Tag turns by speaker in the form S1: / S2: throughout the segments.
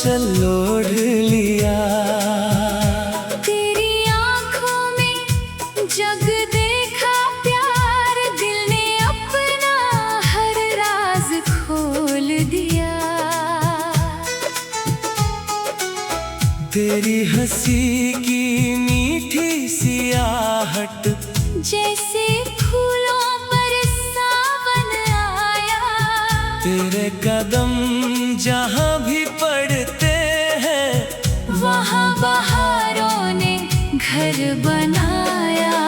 S1: आंचल ओढ़ लिया।
S2: तेरी आंखों में जग देखा प्यार, दिल ने अपना हर राज खोल दिया।
S1: तेरी हंसी की मीठी सी आहट
S2: जैसे फूलों पर सावन आया।
S1: तेरे कदम जहाँ भी पड़ते हैं
S2: वहाँ बहारों ने घर बनाया।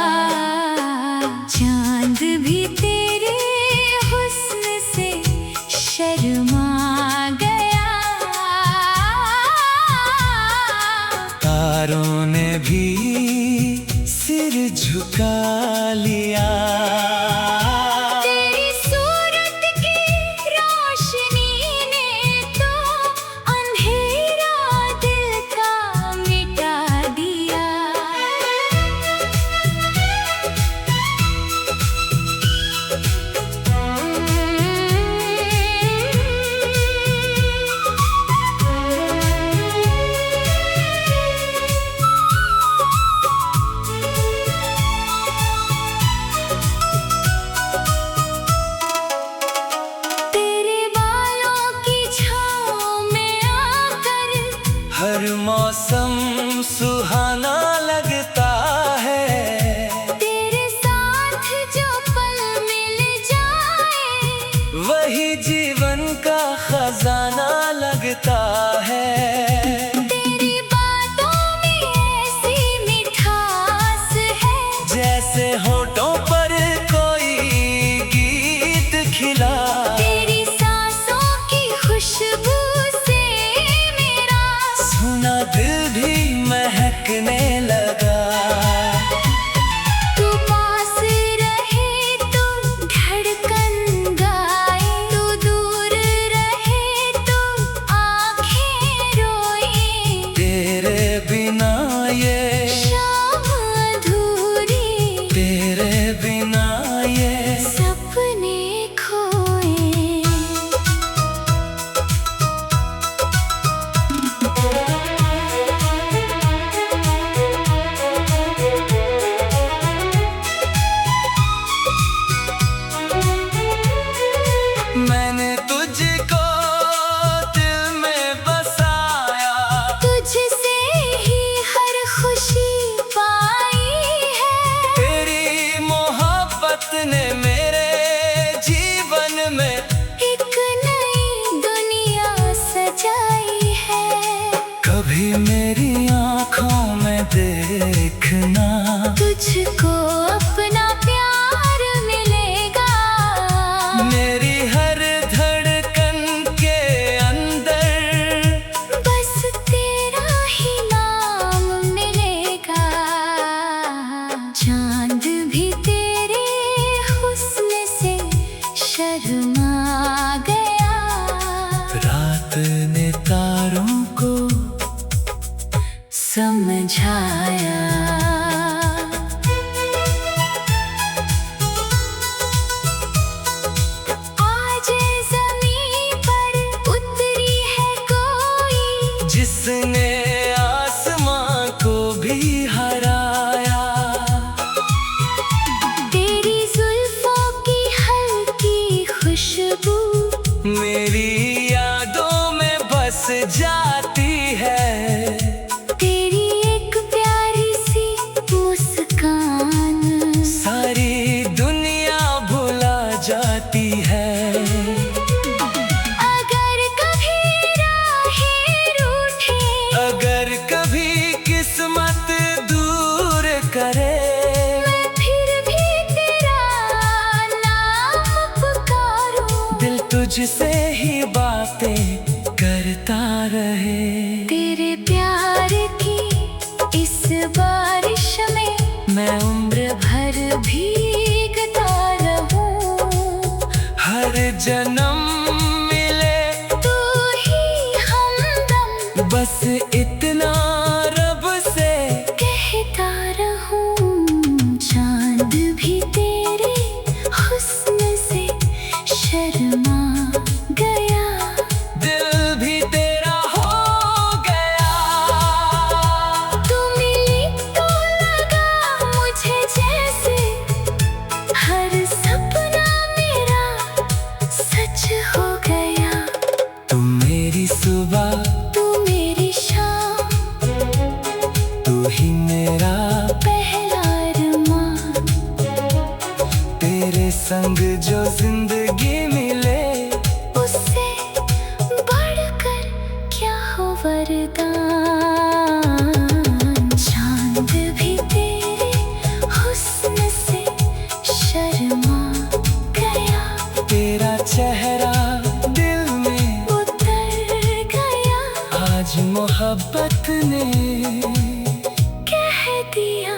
S2: चांद भी तेरे हुस्न से शर्मा गया।
S1: तारों ने भी सिर झुका लिया।
S2: तेरी सूरत की रोशनी ने तो अंधेरा दिल का मिटा दिया।
S1: हर मौसम सुहाना लगता है।
S2: तेरे साथ जो पल मिल जाए
S1: वही जीवन का खजाना लगता है।
S2: तेरी बातों में ऐसी मिठास है
S1: जैसे होठों पर कोई गीत खिला।
S2: तेरी सांसों की खुशबू
S1: दिल भी महकने लगा।
S2: तू पास रहे तो धड़कन गाए, तू दूर रहे तो आँखें रोए।
S1: तेरे बिना ये
S2: शाम अधूरी,
S1: तेरे बिना ये
S2: सपने खोए।
S1: मैंने तुझको दिल में बसाया।
S2: तुझसे ही हर खुशी पाई है।
S1: तेरी मोहब्बत ने मेरे जीवन में
S2: एक नई दुनिया सजाई है।
S1: कभी मेरी आँखों में देखना
S2: तुझको अपना प्यार मिलेगा।
S1: मेरी हर धड़कन के अंदर
S2: बस तेरा ही नाम मिलेगा। चांद भी तेरे हुस्न से शर्मा गया।
S1: रात ने तारों को
S2: समझाया। आज ज़मीं पर उतरी है कोई
S1: जिसने आसमां को भी हराया।
S2: तेरी जुल्फों की हल्की खुशबू
S1: मेरी यादों में बस जाती है।
S2: तेरी एक प्यारी सी मुस्कान
S1: सारी दुनिया भुला जाती है।
S2: अगर कभी राहें रूठे,
S1: अगर कभी किस्मत दूर करे,
S2: मैं फिर भी तेरा नाम पुकारूं।
S1: दिल तुझसे ही बातें करता रहे।
S2: तेरे प्यार की इस बारिश में मैं उम्र भर भीगता रहूं।
S1: हर जन्म मिले
S2: तू ही हमदम,
S1: बस इतना रब से
S2: कहता रहूं। चांद भी तेरे हुस्न से शर्मा गया।
S1: दिल भी तेरा हो संग जो जिंदगी मिले,
S2: उससे बढ़कर क्या हो वरदान। चांद भी तेरे हुस्न से शर्मा गया,
S1: तेरा चेहरा दिल में
S2: उतर गया।
S1: आज मोहब्बत ने
S2: कह दिया